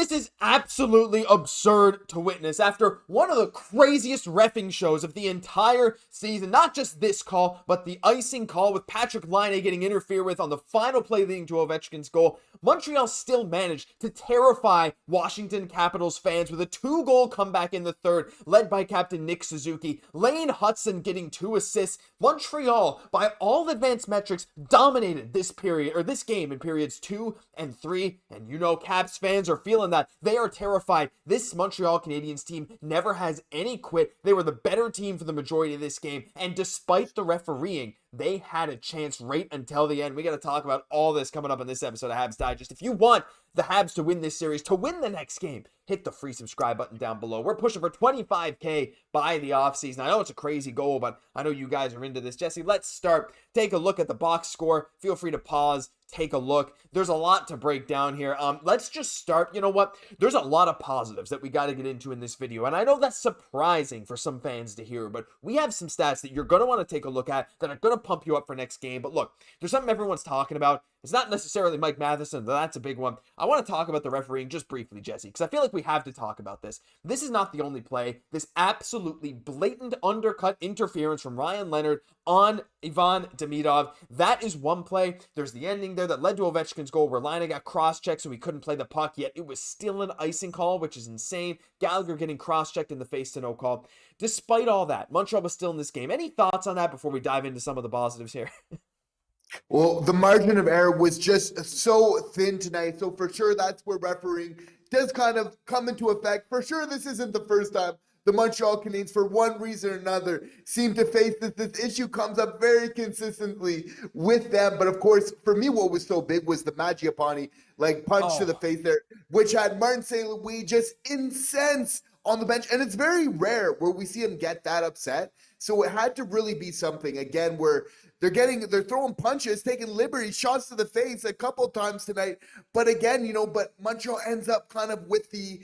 This is absolutely absurd to witness after one of the craziest reffing shows of the entire season. Not just this call, but the icing call with Patrik Laine getting interfered with on the final play leading to Ovechkin's goal. Montreal still managed to terrify Washington Capitals fans with a 2-goal comeback in the third, led by captain Nick Suzuki. Lane Hutson getting 2 assists. Montreal, by all advanced metrics, dominated this game in periods 2 and 3. And you know, Caps fans are feeling that. They are terrified. This Montreal Canadiens team never has any quit. They were the better team for the majority of this game. And despite the refereeing, they had a chance right until the end. We got to talk about all this coming up in this episode of Habs Digest. If you want the Habs to win this series, to win the next game, hit the free subscribe button down below. We're pushing for 25K by the offseason. I know it's a crazy goal, but I know you guys are into this. Jesse, let's start. Take a look at the box score. Feel free to pause. Take a look. There's a lot to break down here. Let's just start. You know what? There's a lot of positives that we got to get into in this video. And I know that's surprising for some fans to hear, but we have some stats that you're going to want to take a look at that are going to pump you up for next game. But look, there's something everyone's talking about. It's not necessarily Mike Matheson, though that's a big one. I want to talk about the refereeing just briefly, Jesse, because I feel like we have to talk about this. This is not the only play. This absolutely blatant undercut interference from Ryan Leonard on Ivan Demidov. That is one play. There's the ending there that led to Ovechkin's goal where Laine got cross-checked so he couldn't play the puck, yet it was still an icing call, which is insane. Gallagher getting cross-checked in the face to no call. Despite all that, Montreal was still in this game. Any thoughts on that before we dive into some of the positives here? Well, the margin of error was just so thin tonight. So for sure, that's where refereeing does kind of come into effect. For sure, this isn't the first time the Montreal Canadiens, for one reason or another, seem to face this. This issue comes up very consistently with them. But of course, for me, what was so big was the Mangiapane punch to the face there, which had Martin St. Louis just incensed on the bench. And it's very rare where we see him get that upset. So it had to really be something, again, where they're throwing punches, taking liberties, shots to the face a couple times tonight. But again, but Montreal ends up kind of with the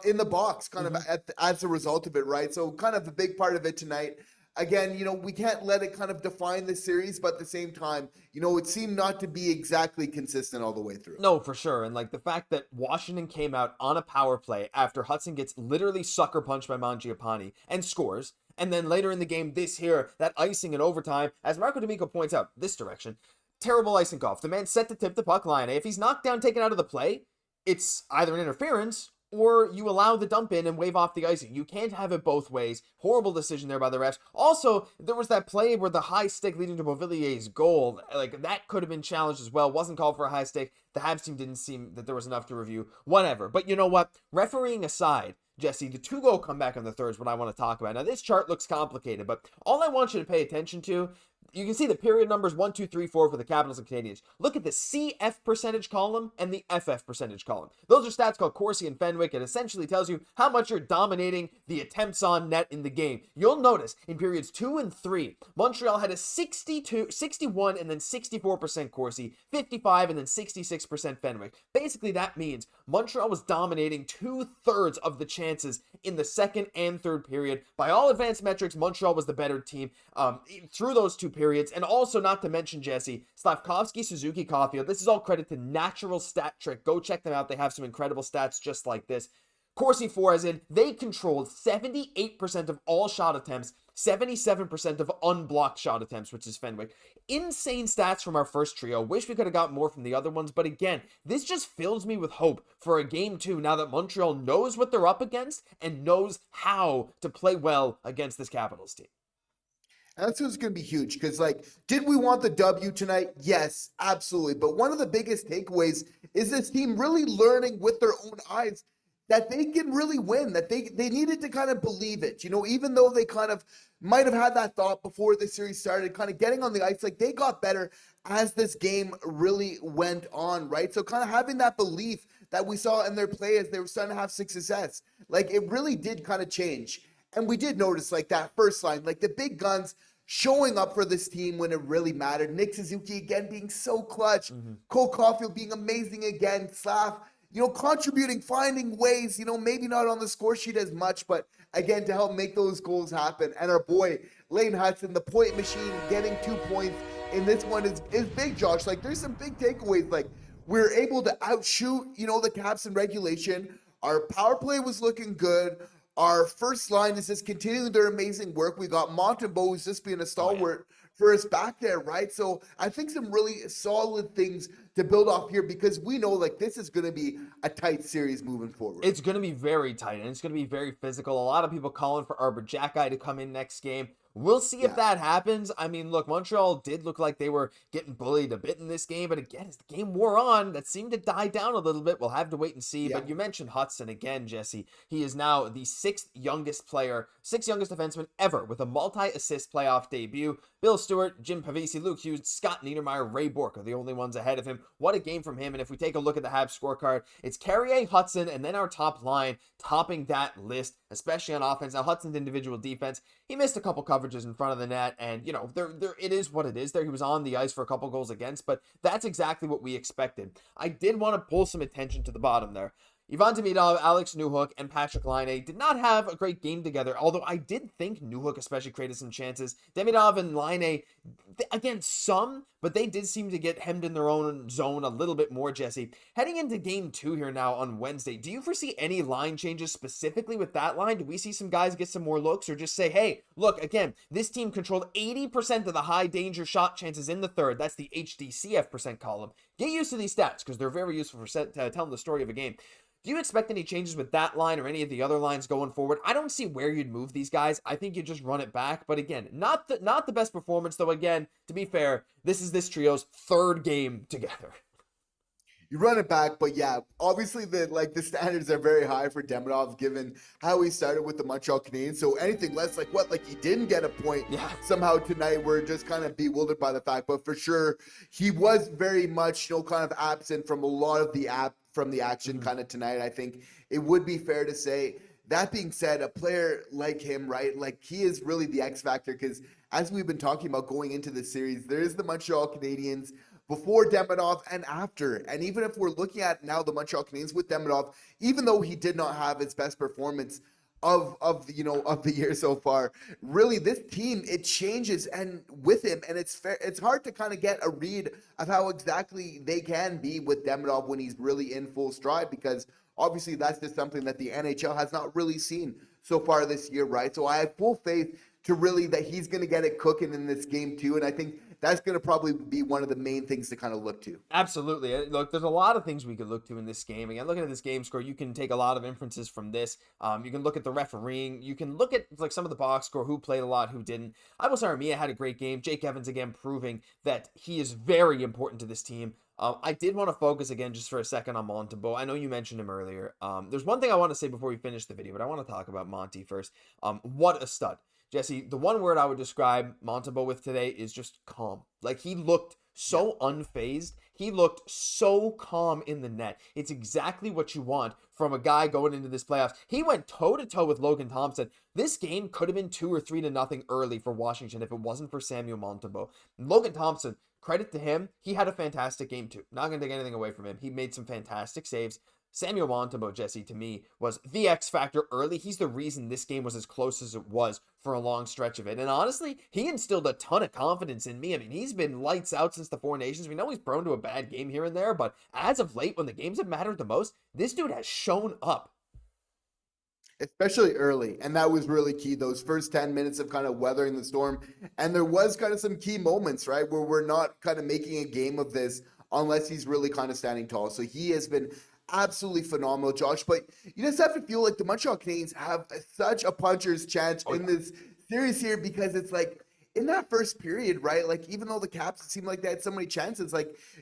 in the box kind of as a result of it, right? So kind of a big part of it tonight. Again, we can't let it kind of define the series, but at the same time, it seemed not to be exactly consistent all the way through. No, for sure. And the fact that Washington came out on a power play after Hutson gets literally sucker punched by Mangiapane and scores. And then later in the game, that icing in overtime, as Marco D'Amico points out, this direction, terrible icing call. If the man set to tip the puck line, if he's knocked down, taken out of the play, it's either an interference or you allow the dump in and wave off the icing. You can't have it both ways. Horrible decision there by the refs. Also, there was that play where the high stick leading to Beauvillier's goal, that could have been challenged as well. Wasn't called for a high stick. The Habs team didn't seem that there was enough to review. Whatever. But you know what? Refereeing aside, Jesse, the 2-goal comeback on the third is what I want to talk about. Now, this chart looks complicated, but all I want you to pay attention to, you can see the period numbers 1, 2, 3, 4 for the Capitals and Canadiens. Look at the CF percentage column and the FF percentage column. Those are stats called Corsi and Fenwick. It essentially tells you how much you're dominating the attempts on net in the game. You'll notice in periods 2 and 3, Montreal had a 61 and then 64% Corsi, 55 and then 66% Fenwick. Basically, that means Montreal was dominating 2/3 of the chances in the second and third period. By all advanced metrics, Montreal was the better team through those two periods. And also, not to mention, Jesse, Slafkovsky, Suzuki, Caufield. This is all credit to Natural Stat Trick. Go check them out. They have some incredible stats just like this. Corsi 4, as in, they controlled 78% of all shot attempts, 77% of unblocked shot attempts, which is Fenwick. Insane stats from our first trio. Wish we could have got more from the other ones, but again, this just fills me with hope for a game 2 now that Montreal knows what they're up against and knows how to play well against this Capitals team. That's what's going to be huge because, did we want the W tonight? Yes, absolutely. But one of the biggest takeaways is this team really learning with their own eyes that they can really win, that they needed to kind of believe it. Even though they kind of might have had that thought before the series started, kind of getting on the ice, they got better as this game really went on, right? So kind of having that belief that we saw in their play as they were starting to have success, it really did kind of change. And we did notice, that first line, the big guns showing up for this team when it really mattered. Nick Suzuki, again, being so clutch. Cole Caufield being amazing again. Slav, contributing, finding ways, maybe not on the score sheet as much, but again, to help make those goals happen. And our boy, Lane Hutson, the point machine, getting 2 points in this one is big, Josh. There's some big takeaways. we're able to outshoot, the Caps in regulation. Our power play was looking good. Our first line is just continuing their amazing work. We got Montembeault, who's just being a stalwart for us back there, right? So I think some really solid things to build off here, because we know this is going to be a tight series moving forward. It's going to be very tight, and it's going to be very physical. A lot of people calling for Arber Xhekaj to come in next game. We'll see if that happens. I mean, look, Montreal did look like they were getting bullied a bit in this game, but again, as the game wore on, that seemed to die down a little bit. We'll have to wait and see. But you mentioned Hutson again, Jesse. He is now the sixth youngest defenseman ever with a multi-assist playoff debut. Bill Stewart, Jim Pavese, Luke Hughes, Scott Niedermayer, Ray Bourque are the only ones ahead of him. What a game from him. And if we take a look at the Habs scorecard, it's Carrier, Hutson, and then our top line topping that list, especially on offense. Now, Hutson's individual defense, he missed a couple coverages in front of the net, and it is what it is there. He was on the ice for a couple goals against, but that's exactly what we expected. I did want to pull some attention to the bottom there. Ivan Demidov, Alex Newhook, and Patrick Laine did not have a great game together, although I did think Newhook especially created some chances. Demidov and Laine, again, some, but they did seem to get hemmed in their own zone a little bit more, Jesse. Heading into game 2 here now on Wednesday, do you foresee any line changes specifically with that line? Do we see some guys get some more looks, or just say, hey, look, again, this team controlled 80% of the high danger shot chances in the third. That's the HDCF percent column. Get used to these stats because they're very useful for telling the story of a game. Do you expect any changes with that line or any of the other lines going forward? I don't see where you'd move these guys. I think you just run it back. But again, not the best performance, though. Again, to be fair, this is this trio's third game together. You run it back, but yeah, obviously the standards are very high for Demidov given how he started with the Montreal Canadiens. So anything less he didn't get a point somehow tonight, we're just kind of bewildered by the fact. But for sure, he was very much kind of absent from a lot of the action kind of tonight. I think it would be fair to say. That being said, a player like him, right, he is really the X factor, because as we've been talking about going into this series, there is the Montreal Canadiens before Demidov and after. And even if we're looking at now the Montreal Canadiens with Demidov, even though he did not have his best performance of the year so far, really this team, it changes and with him, and it's hard to kind of get a read of how exactly they can be with Demidov when he's really in full stride, because obviously that's just something that the NHL has not really seen so far this year, right? So I have full faith to really that he's going to get it cooking in this game too, and I think that's going to probably be one of the main things to kind of look to. Absolutely. Look, there's a lot of things we could look to in this game. Again, looking at this game score, you can take a lot of inferences from this. You can look at the refereeing. You can look at some of the box score, who played a lot, who didn't. I will say Armia had a great game. Jake Evans, again, proving that he is very important to this team. I did want to focus again just for a second on Montembeault. I know you mentioned him earlier. There's one thing I want to say before we finish the video, but I want to talk about Monty first. What a stud. Jesse, the one word I would describe Montembeault with today is just calm. He looked so unfazed. He looked so calm in the net. It's exactly what you want from a guy going into this playoffs. He went toe-to-toe with Logan Thompson. This game could have been 2 or 3-0 early for Washington if it wasn't for Samuel Montembeault. Logan Thompson, credit to him, he had a fantastic game too. Not going to take anything away from him. He made some fantastic saves. Samuel Montembeault, Jesse, to me, was the X factor early. He's the reason this game was as close as it was for a long stretch of it. And honestly, he instilled a ton of confidence in me. I mean, he's been lights out since the Four Nations. We know he's prone to a bad game here and there, but as of late, when the games have mattered the most, this dude has shown up. Especially early, and that was really key, those first 10 minutes of kind of weathering the storm. And there was kind of some key moments, right, where we're not kind of making a game of this unless he's really kind of standing tall. So he has been absolutely phenomenal, Josh. But you just have to feel like the Montreal Canadiens have such a puncher's chance in this series here, because it's in that first period, right? Even though the Caps seemed like they had so many chances,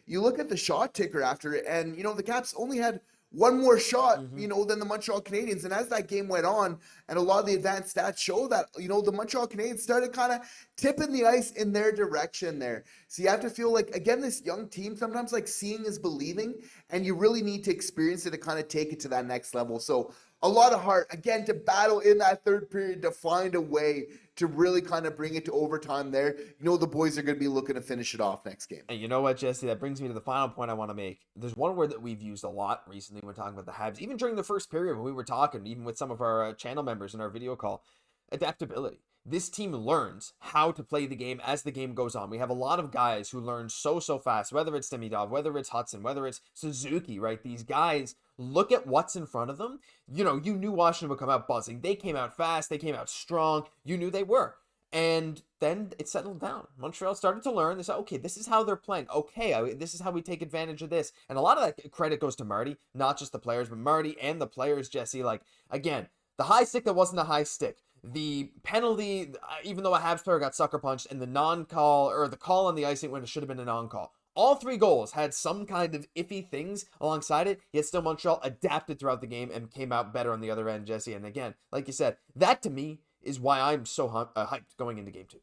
you look at the shot ticker after it, and the Caps only had one more shot, than the Montreal Canadiens. And as that game went on, and a lot of the advanced stats show that, the Montreal Canadiens started kind of tipping the ice in their direction there. So you have to feel again, this young team, sometimes seeing is believing, and you really need to experience it to kind of take it to that next level. So a lot of heart, again, to battle in that third period, to find a way to really kind of bring it to overtime there. The boys are going to be looking to finish it off next game. And you know what, Jesse? That brings me to the final point I want to make. There's one word that we've used a lot recently when talking about the Habs, even during the first period when we were talking, even with some of our channel members in our video call: adaptability. this team learns how to play the game as the game goes on. We have a lot of guys who learn so fast, whether it's Demidov, whether it's Hutson, whether it's Suzuki, right? These guys look at what's in front of them. You knew Washington would come out buzzing. They came out fast. They came out strong. You knew they were. And then it settled down. Montreal started to learn. They said, okay, this is how they're playing. Okay, this is how we take advantage of this. And a lot of that credit goes to Marty, not just the players, but Marty and the players, Jesse. Like, again, the high stick that wasn't a high stick. The penalty, even though a Habs player got sucker punched, and the non-call, or the call on the icing when it should have been a non-call. All 3 goals had some kind of iffy things alongside it, yet still Montreal adapted throughout the game and came out better on the other end, Jesse. And again, like you said, that to me is why I'm so hyped going into game 2.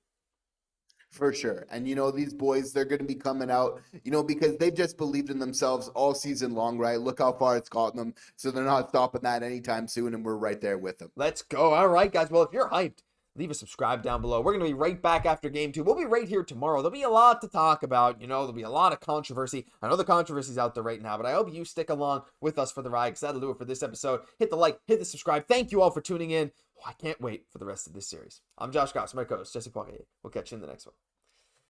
For sure. And, these boys, they're going to be coming out, because they've just believed in themselves all season long, right? Look how far it's gotten them. So they're not stopping that anytime soon, and we're right there with them. Let's go. All right, guys. Well, if you're hyped, leave a subscribe down below. We're going to be right back after game 2. We'll be right here tomorrow. There'll be a lot to talk about. There'll be a lot of controversy. I know the controversy's out there right now, but I hope you stick along with us for the ride, because that'll do it for this episode. Hit the like, hit the subscribe. Thank you all for tuning in. I can't wait for the rest of this series. I'm Josh Gosse, my co-host, Jesse Poirier. We'll catch you in the next one.